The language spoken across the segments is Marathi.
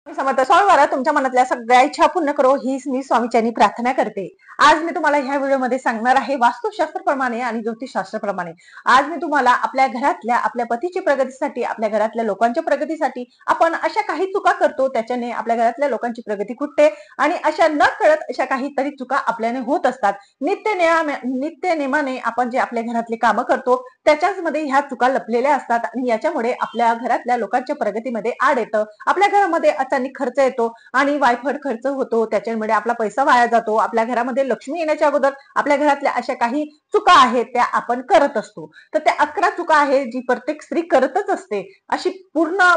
समर्थ स्वामीवारा तुमच्या मनातल्या सगळ्या इच्छा पूर्ण करो हीच मी स्वामीच्यांनी प्रार्थना करते। आज मी तुम्हाला ह्या व्हिडिओमध्ये सांगणार आहे वास्तुशास्त्रप्रमाणे आणि ज्योतिषशास्त्रप्रमाणे। आज मी तुम्हाला आपल्या घरातल्या आपल्या पतीची प्रगतीसाठी आपल्या घरातल्या लोकांच्या प्रगतीसाठी आपण अशा काही चुका करतो त्याच्याने आपल्या घरातल्या लोकांची प्रगती खुटते आणि अशा न कळत अशा काहीतरी चुका आपल्याने होत असतात। नित्य नेमाने आपण जे आपल्या घरातले कामं करतो त्याच्याच मध्ये ह्या चुका लपलेल्या असतात आणि याच्यामुळे आपल्या घरातल्या लोकांच्या प्रगतीमध्ये आड येतं। आपल्या घरामध्ये अचानक खर्च येतो आणि वायफळ खर्च होतो, त्याच्यामुळे आपला पैसा वाया जातो। आपल्या घरामध्ये लक्ष्मी येण्याच्या अगोदर आपल्या घरातल्या अशा काही चुका आहेत त्या आपण करत असतो। तर त्या 11 चुका आहेत जी प्रत्येक स्त्री करतच असते। अशी पूर्ण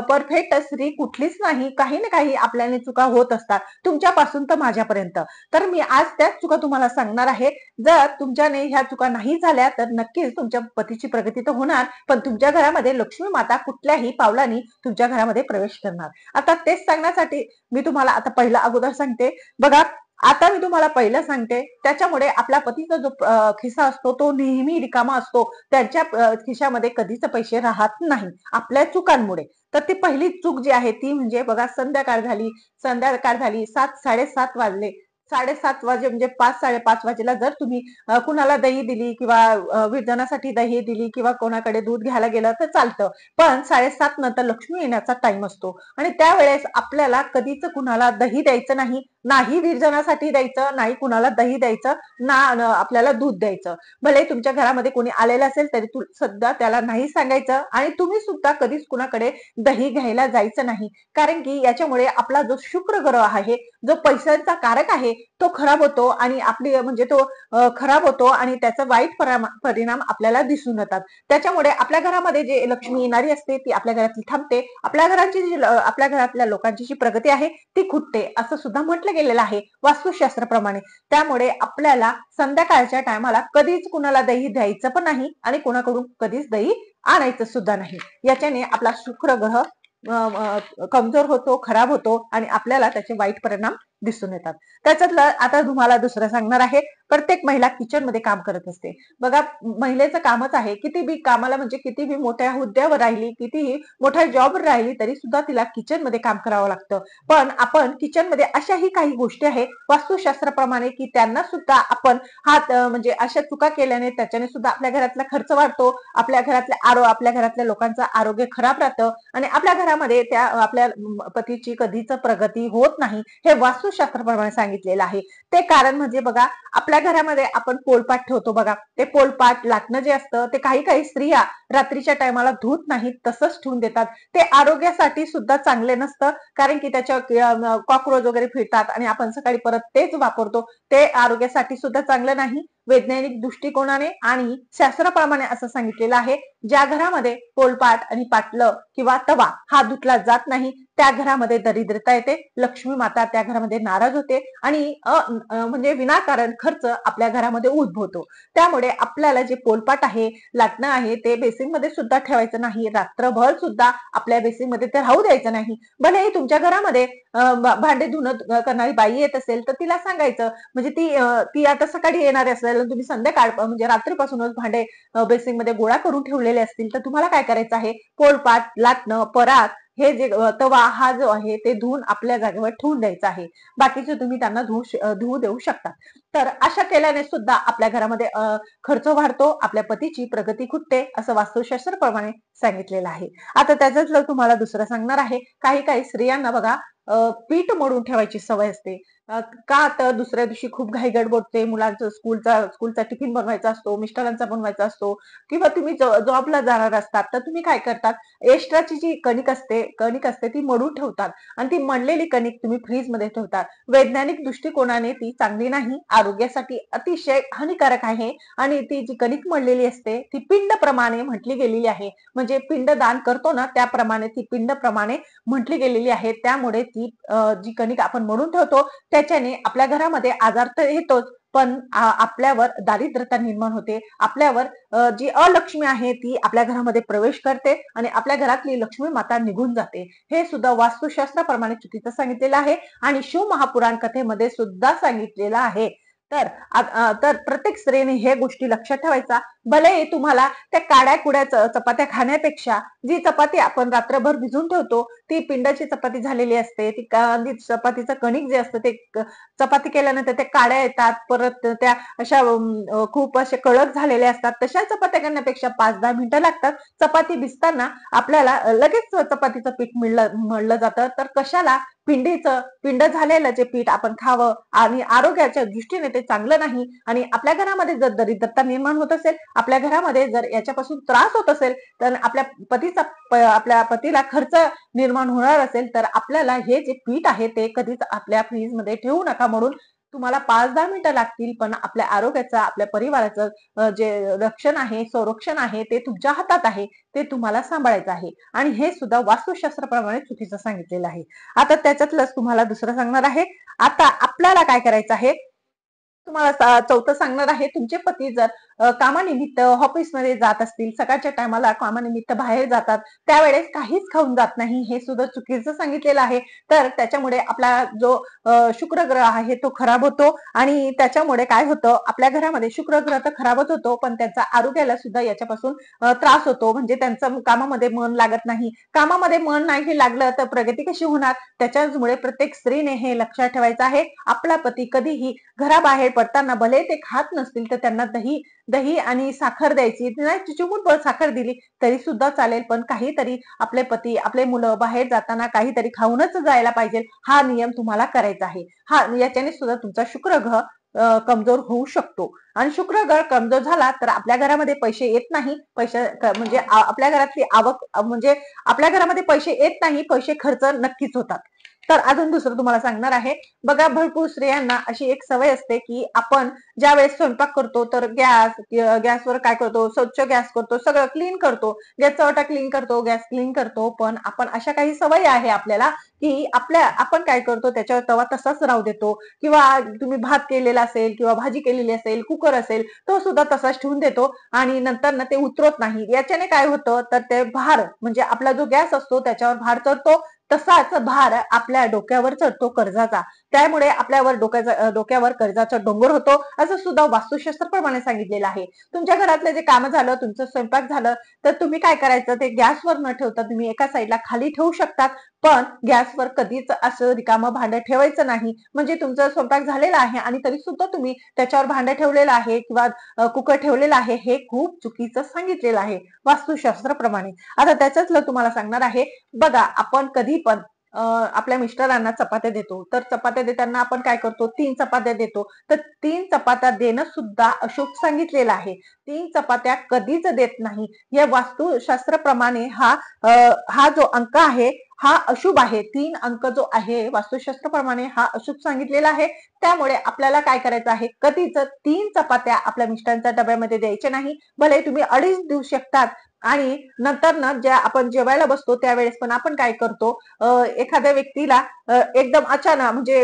परफेक्ट स्त्री कुठलीच नाही, काही ना काही आपल्याने चुका होत असतात, तुमच्यापासून तर माझ्यापर्यंत। तर मी आज त्याच चुका तुम्हाला सांगणार आहे। जर तुमच्याने ह्या चुका नाही झाल्या तर नक्कीच तुमच्या पतीची प्रगती तर होणार, पण तुमच्या घरामध्ये लक्ष्मी माता कुठल्याही पावलाने तुमच्या घरामध्ये प्रवेश करणार। आता तेच सांगण्यासाठी मी तुम्हाला आता पहिला अगोदर सांगते बघा। आता मी तुम्हाला पहिलं सांगते, त्याच्यामुळे आपल्या पतीचा जो खिसा असतो तो नेहमी रिकामा असतो, त्यांच्या खिशामध्ये कधीच पैसे राहत नाही आपल्या चुकांमुळे। तर ती पहिली चूक जी आहे ती म्हणजे बघा, संध्याकाळ झाली 7-7:30 वाजले, 7:30 वाजे म्हणजे 5-5:30 वाजेला जर तुम्ही कुणाला दही दिली किंवा विरजनासाठी दही दिली किंवा कोणाकडे दूध घ्यायला गेलं तर चालतं, पण 7:30 नंतर लक्ष्मी येण्याचा टाइम असतो आणि त्यावेळेस आपल्याला कधीच कुणाला दही द्यायचं नाही, नाही विरजनासाठी द्यायचं, नाही कुणाला दही द्यायचं, आपल्याला दूध द्यायचं। भले तुमच्या घरामध्ये कोणी आलेलं असेल तरी सुद्धा त्याला नाही सांगायचं आणि तुम्ही सुद्धा कधीच कुणाकडे दही घ्यायला जायचं नाही, कारण की याच्यामुळे आपला जो शुक्र ग्रह आहे, जो पैशांचा कारक आहे, तो खराब होतो आणि आपली म्हणजे तो खराब होतो आणि त्याचा वाईट परिणाम आपल्याला दिसून येतात। त्याच्यामुळे आपल्या घरामध्ये जे लक्ष्मी येणारी असते ती आपल्या घरातली थांबते, आपल्या घरातल्या लोकांची जी प्रगती आहे ती खुटते, असं सुद्धा म्हटलं गेलेलं आहे वास्तुशास्त्राप्रमाणे। त्यामुळे आपल्याला संध्याकाळच्या टायमाला कधीच कुणाला दही द्यायचं पण नाही आणि कुणाकडून कधीच दही आणायचं सुद्धा नाही। याच्याने आपला शुक्र ग्रह कमजोर होतो, खराब होतो आणि आपल्याला त्याचे वाईट परिणाम दिसून येतात। त्याच्यातलं आता तुम्हाला दुसरं सांगणार आहे। प्रत्येक महिला किचन मध्ये काम करत असते बघा, महिलेचं कामच आहे, किती बी कामाला म्हणजे किती बी मोठ्या हुद्द्यावर राहिली, कितीही मोठ्या जॉबवर राहिली तरी सुद्धा तिला किचन मध्ये काम करावं लागतं। पण आपण किचन मध्ये अशाही काही गोष्टी आहेत वास्तुशास्त्राप्रमाणे की त्यांना सुद्धा आपण हात म्हणजे अशा चुका केल्याने त्याच्याने सुद्धा आपल्या घरातला खर्च वाढतो, आपल्या घरातल्या लोकांचं आरोग्य खराब राहतं आणि आपल्या घरामध्ये त्या आपल्या पतीची कधीच प्रगती होत नाही, हे वास्तुशास्त्राप्रमाणे सांगितलेलं आहे। ते कारण म्हणजे बघा, आपल्या घरामध्ये आपण पोलपाट ठेवतो बघा, ते पोलपाट लाटणं जे असतं ते काही स्त्रिया रात्रीच्या टायमाला धुत नाहीत, तसंच ठेवून देतात। ते आरोग्यासाठी सुद्धा चांगले नसतं, कारण की त्याच्या कॉक्रोच वगैरे फिरतात आणि आपण सकाळी परत तेच वापरतो, ते आरोग्यासाठी सुद्धा चांगलं नाही वैज्ञानिक दृष्टिकोनाने। आणि शास्त्राप्रमाणे असं सांगितलेलं आहे, ज्या घरामध्ये पोलपाट आणि पाटलं किंवा तवा हा धुतला जात नाही त्या घरामध्ये दरिद्रता येते, लक्ष्मी माता त्या घरामध्ये नाराज होते आणि म्हणजे विनाकारण खर्च आपल्या घरामध्ये उद्भवतो। त्यामुळे आपल्याला जे पोलपाट आहे, लाटणं आहे, ते बेसिन मध्ये सुद्धा ठेवायचं नाही, रात्रभर सुद्धा आपल्या बेसिन मध्ये ते राहू द्यायचं नाही। भलेही तुमच्या घरामध्ये भांडे धुणं करणारी बाई येत असेल तर तिला सांगायचं, म्हणजे ती आता सकाळी येणार असेल, तुम्ही संध्याकाळ म्हणजे रात्रीपासूनच भांडे बेसिन मध्ये गोळा करून ठेवलेले असतील तर तुम्हाला काय करायचं आहे, पोलपाट, लाटणं, परात, हे जे तवा हा जो आहे ते धुवून आपल्या जागेवर ठेवून द्यायचं आहे, बाकीचे तुम्ही त्यांना धुवू देऊ शकता। तर अशा केल्याने सुद्धा आपल्या घरामध्ये खर्च वाढतो, आपल्या पतीची प्रगती खुटते, असं वास्तुशास्त्राप्रमाणे सांगितलेलं आहे। आता त्याच्यातलं तुम्हाला दुसरं सांगणार आहे, काही स्त्रियांना बघा पीठ मळून ठेवायची सवय असते, का तर दुसऱ्या दिवशी खूप घाई गडबडते, मुलांचं स्कूलचा टिफिन बनवायचा असतो, मिस्टरांचा बनवायचा असतो किंवा तुम्ही जॉबला जाणार असतात तर तुम्ही काय करतात, एक्स्ट्राची जी कणिक असते ती मळून ठेवतात आणि ती मळलेली कणिक तुम्ही फ्रीज मध्ये ठेवतात। वैज्ञानिक दृष्टिकोनाने ती चांगली नाही, आरोग्यासाठी अतिशय हानिकारक आहे आणि ती जी कणिक मळलेली असते ती पिंड प्रमाणे म्हटली गेलेली आहे, म्हणजे पिंड दान करतो ना त्याप्रमाणे ती पिंड प्रमाणे म्हटली गेलेली आहे। त्यामुळे ती जी कणिक आपण मळून ठेवतो त्याच्याने आपल्या घरामध्ये आजार तर येतोच, पण आपल्यावर दारिद्र्यता निर्माण होते, आपल्यावर जी अलक्ष्मी आहे ती आपल्या घरामध्ये प्रवेश करते आणि आपल्या घरातली लक्ष्मी माता निघून जाते। हे सुद्धा वास्तुशास्त्राप्रमाणे चुकीचं सांगितलेलं आहे आणि शिवमहापुराण कथेमध्ये सुद्धा सांगितलेलं आहे। तर प्रत्येक स्त्रीने हे गोष्टी लक्षात ठेवायचा। भले तुम्हाला त्या काड्या कुड्या चपात्या खाण्यापेक्षा जी चपाती आपण रात्रभर भिजून ठेवतो ती पिंडाची चपाती झालेली असते, ती चपातीचं कणिक जे असतं ते चपाती केल्यानंतर त्या काड्या येतात, परत त्या अशा खूप असे कडक झालेले असतात. तशा चपात्या करण्यापेक्षा 5-10 मिनिटं लागतात. चपाती भिजताना आपल्याला लगेच चपातीचं पीठ मळलं जातं. तर कशाला पिंड झालेलं जे पीठ आपण खावं आणि आरोग्याच्या दृष्टीने ते चांगलं नाही. आणि आपल्या घरामध्ये जर दरिद्रता निर्माण होत असेल, आपल्या घरामध्ये जर याच्यापासून त्रास होत असेल, तर आपल्या पतीला खर्च निर्माण होणार असेल, तर आपल्याला हे जे पीठ आहे ते कधीच आपल्या फ्रीज मध्ये ठेवू नका. म्हणून तुम्हाला 5-10 मिनिटं लागतील, पण आपल्या आरोग्याचं, आपल्या परिवाराचं जे रक्षण आहे, संरक्षण आहे, ते तुमच्या हातात आहे. ते तुम्हाला सांभाळायचं आहे. आणि हे सुद्धा वास्तुशास्त्राप्रमाणे चुकीचं सांगितलेलं आहे. आता त्याच्यातलंच तुम्हाला दुसरं सांगणार आहे. आता आपल्याला काय करायचं आहे, तुम्हाला चौथं सांगणार आहे. तुमचे पती जर कामानिमित्त ऑफिसमध्ये जात असतील, सकाळच्या टायमाला कामानिमित्त बाहेर जातात, त्यावेळेस काहीच खाऊन जात नाही, हे सुद्धा चुकीचं सांगितलेलं आहे. तर त्याच्यामुळे आपला जो शुक्र ग्रह आहे तो खराब होतो. आणि त्याच्यामुळे काय होतं, आपल्या घरामध्ये शुक्र ग्रह तर खराबच होतो, पण त्यांच्या आरोग्याला सुद्धा याच्यापासून त्रास होतो. म्हणजे त्यांचं कामामध्ये मन लागत नाही. कामामध्ये मन नाही लागलं तर प्रगती कशी होणार? त्याच्यामुळे प्रत्येक स्त्रीने हे लक्षात ठेवायचं आहे. आपला पती कधीही घराबाहेर पडताना भले ते खात नसतील, तर त्यांना दही दही आणि साखर द्यायची, नाही चिमूटभर साखर दिली तरी सुद्धा चालेल, पण काहीतरी आपले पती, आपले मुलं बाहेर जाताना काहीतरी खाऊनच जायला पाहिजे, हा नियम तुम्हाला करायचा आहे. याच्याने सुद्धा तुमचा शुक्र ग्रह कमजोर होऊ शकतो. आणि शुक्र ग्रह कमजोर झाला तर आपल्या घरामध्ये पैसे येत नाही. म्हणजे आपल्या घरातली आवक, म्हणजे आपल्या घरामध्ये पैसे येत नाही, पैसे खर्च नक्कीच होतात. तर अजून दुसरं तुम्हाला सांगणार आहे. बघा, भरपूर स्त्रियांना अशी एक सवय असते की आपण ज्या वेळेस स्वयंपाक करतो तर गॅसवर काय करतो, स्वच्छ गॅस करतो, सगळं क्लीन करतो, गॅसचा ओटा क्लीन करतो, गॅस क्लीन करतो. पण आपण अशा काही सवयी आहे आपल्याला की आपण काय करतो, त्याच्यावर तवा तसाच राहू देतो. किंवा तुम्ही भात केलेला असेल किंवा भाजी केलेली असेल, कुकर असेल, तो सुद्धा तसाच ठेवून देतो आणि नंतर ना ते उतरत नाही. याच्याने काय होतं, तर ते भार, म्हणजे आपला जो गॅस असतो त्याच्यावर भार चढतो, तसाच भार आपल्या डोक्यावर चढतो कर्जाचा. त्यामुळे आपल्यावर डोक्यावर कर्जाचा डोंगर होतो, असं सुद्धा वास्तुशास्त्राप्रमाणे सांगितलेलं आहे. तुमच्या घरातलं जे काम झालं, तुमचं स्वयंपाक झालं, तर तुम्ही काय करायचं, ते गॅसवर न ठेवता तुम्ही एका साईडला खाली ठेवू शकतात. पण गॅसवर कधीच असं रिकामं भांडं ठेवायचं नाही. म्हणजे तुमचा स्वयंपाक झालेला आहे आणि तरी सुद्धा तुम्ही त्याच्यावर भांडं ठेवलेलं आहे किंवा कुकर ठेवलेलं आहे, हे खूप चुकीचं सांगितलेलं आहे वास्तुशास्त्राप्रमाणे. आता त्याच्यातलं तुम्हाला सांगणार आहे. बघा, आपण कधी पण आपल्या मिस्टरांना चपात्या देतो, तर चपात्या देताना आपण काय करतो, 3 चपात्या देतो. तर 3 चपात्या देणं सुद्धा अशुभ सांगितलेलं आहे. 3 चपात्या कधीच देत नाही. या वास्तुशास्त्राप्रमाणे हा जो अंक आहे हा अशुभ आहे. 3 अंक जो आहे वास्तुशास्त्राप्रमाणे हा अशुभ सांगितलेला आहे. त्यामुळे आपल्याला काय करायचं आहे, कधीच 3 चपात्या आपल्या मिस्टरांच्या डब्यामध्ये द्यायचे नाही. भले तुम्ही 2.5 देऊ शकतात. आणि नंतर ना, ज्या आपण जेवायला बसतो त्यावेळेस पण आपण काय करतो, एखाद्या व्यक्तीला एकदम अचानक म्हणजे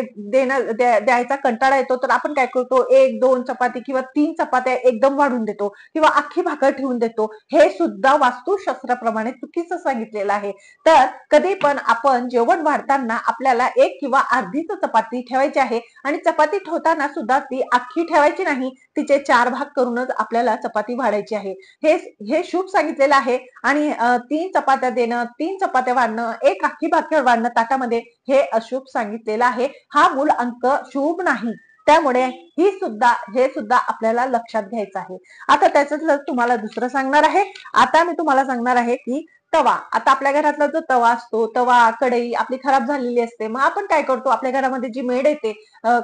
द्यायचा कंटाळा येतो, तर आपण काय करतो, 1-2 चपाती किंवा 3 चपात्या एकदम वाढून देतो किंवा अख्खी भाकर ठेवून देतो. हे सुद्धा वास्तुशास्त्राप्रमाणे चुकीचं सांगितलेलं आहे. तर कधी पण आपण जेवण वाढताना आपल्याला 1 किंवा अर्धीच चपाती ठेवायची आहे. आणि चपाती ठेवताना सुद्धा ती अख्खी ठेवायची नाही, तिचे 4 भाग करूनच आपल्याला चपाती वाढायची आहे. हे हे शुभ सांगितलेलं आहे. आणि 3 चपात्या देणं, 3 चपात्या वाढणं, 1 अख्खी भाकर वाढणं ताटामध्ये, हे अशुभ सांगितलेलं आहे. हा मूळ अंक शुभ नाही. त्यामुळे हे सुद्धा आपल्याला लक्षात घ्यायचं आहे. आता त्याच्यातलं तुम्हाला दुसरं सांगणार आहे. आता मी तुम्हाला सांगणार आहे की तवा. आता आपल्या घरातला जो तवा असतो, तवा कढई आपली खराब झालेली असते, मग आपण काय करतो, आपल्या घरामध्ये जी मेड येते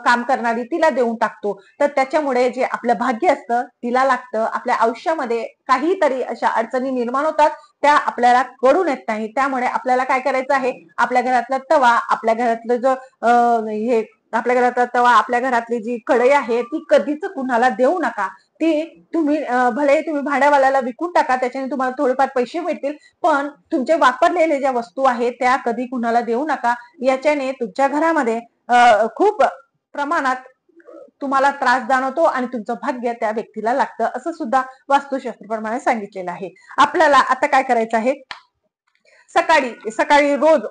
काम करणारी, तिला देऊन टाकतो. तर त्याच्यामुळे जे आपलं भाग्य असतं तिला लागतं. आपल्या आयुष्यामध्ये काहीतरी अशा अडचणी निर्माण होतात, त्या आपल्याला कळून येत नाही. त्यामुळे आपल्याला काय करायचं आहे, आपल्या घरातला तवा, आपल्या घरातलं जो हे आपल्या घरातला तवा, आपल्या घरातली जी कढई आहे ती कधीच कुणाला देऊ नका. ती तुम्ही भले तुम्ही भाड्यावाल्याला विकून टाका, त्याच्याने तुम्हाला थोडेफार पैसे मिळतील, पण तुमचे वापरलेले ज्या वस्तू आहेत त्या कधी कुणाला देऊ नका. याच्याने तुमच्या घरामध्ये खूप प्रमाणात तुम्हाला त्रास जाणवतो आणि तुमचं भाग्य त्या व्यक्तीला लागतं, असं सुद्धा वास्तुशास्त्राप्रमाणे सांगितलेलं आहे. आपल्याला आता काय करायचं आहे, सकाळी सकाळी रोज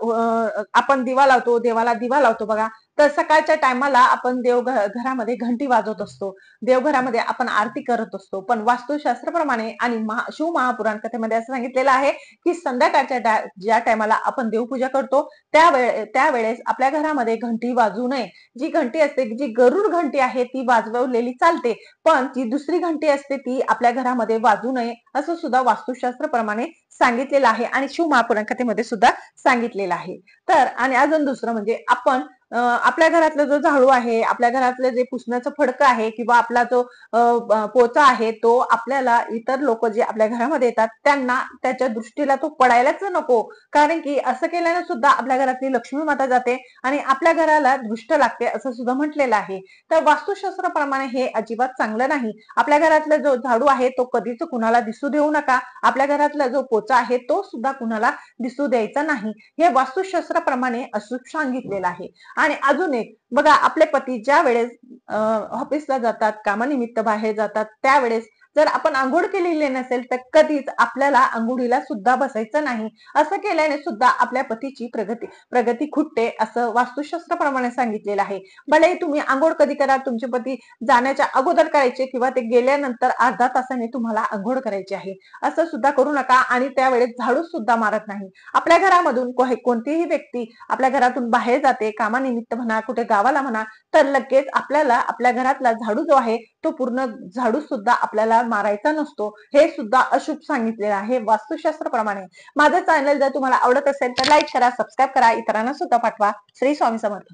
आपण दिवा लावतो, देवाला दिवा लावतो बघा. तर सकाळच्या टायमाला आपण घरामध्ये घंटी वाजवत असतो, देवघरामध्ये आपण आरती करत असतो. पण वास्तुशास्त्रप्रमाणे आणि शिव महापुराण कथेमध्ये असं सांगितलेलं आहे की संध्याकाळच्या ज्या टायमाला आपण देवपूजा करतो त्यावेळेस आपल्या घरामध्ये घंटी वाजवू नये. जी घंटी असते, जी गरुड घंटी आहे ती वाजवलेली चालते, पण जी दुसरी घंटी असते ती आपल्या घरामध्ये वाजू नये असं सुद्धा वास्तुशास्त्रप्रमाणे सांगितलेलं आहे आणि शिव महापुराण कथेमध्ये सुद्धा सांगितलेलं आहे. तर आणि अजून दुसरं म्हणजे आपण आपल्या घरातला जो झाडू आहे, आपल्या घरातलं जे पुसण्याचं फडकं आहे किंवा आपला जो पोचा आहे तो आपल्याला इतर लोक जे आपल्या घरामध्ये येतात त्यांना त्याच्या दृष्टीला तो पडायलाच नको. कारण की असं केल्याने सुद्धा आपल्या घरातली लक्ष्मी माता जाते आणि आपल्या घराला दृष्ट लागते असं सुद्धा म्हटलेलं आहे. तर वास्तुशास्त्राप्रमाणे हे अजिबात चांगलं नाही. आपल्या घरातला जो झाडू आहे तो कधीच कुणाला दिसू देऊ नका. आपल्या घरातला जो पोचा आहे तो सुद्धा कुणाला दिसू द्यायचा नाही. हे वास्तुशास्त्राप्रमाणे अचूक सांगितलेलं आहे. आणि अजून एक बघा, आपले पती ज्या वेळेस ऑफिसला जातात, कामानिमित्त बाहेर जातात, त्यावेळेस जर आपण आंघोळ केलेली नसेल तर कधीच आपल्याला आंघोळीला सुद्धा बसायचं नाही. असं केल्याने सुद्धा आपल्या पतीची प्रगती खुटते असं वास्तुशास्त्राप्रमाणे सांगितलेलं आहे. भले तुम्ही आंघोळ कधी करा, तुमचे पती जाण्याच्या अगोदर करायचे किंवा ते गेल्यानंतर अर्धा तासाने तुम्हाला आंघोळ करायची आहे. असं सुद्धा करू नका आणि त्यावेळेस झाडू सुद्धा मारत नाही. आपल्या घरामधून कोणतीही व्यक्ती आपल्या घरातून बाहेर जाते, कामानिमित्त म्हणा, कुठे गावाला म्हणा, तर लगेच आपल्याला आपल्या घरातला झाडू जो आहे तो पूर्ण झाडू सुद्धा आपल्याला मारायचा नसतो. हे सुद्धा अशुभ सांगितलेलं आहे वास्तुशास्त्रप्रमाणे. माझं चॅनल जर तुम्हाला आवडत असेल तर लाईक करा, सबस्क्राईब करा, इतरांना सुद्धा पाठवा. श्री स्वामी समर्थ.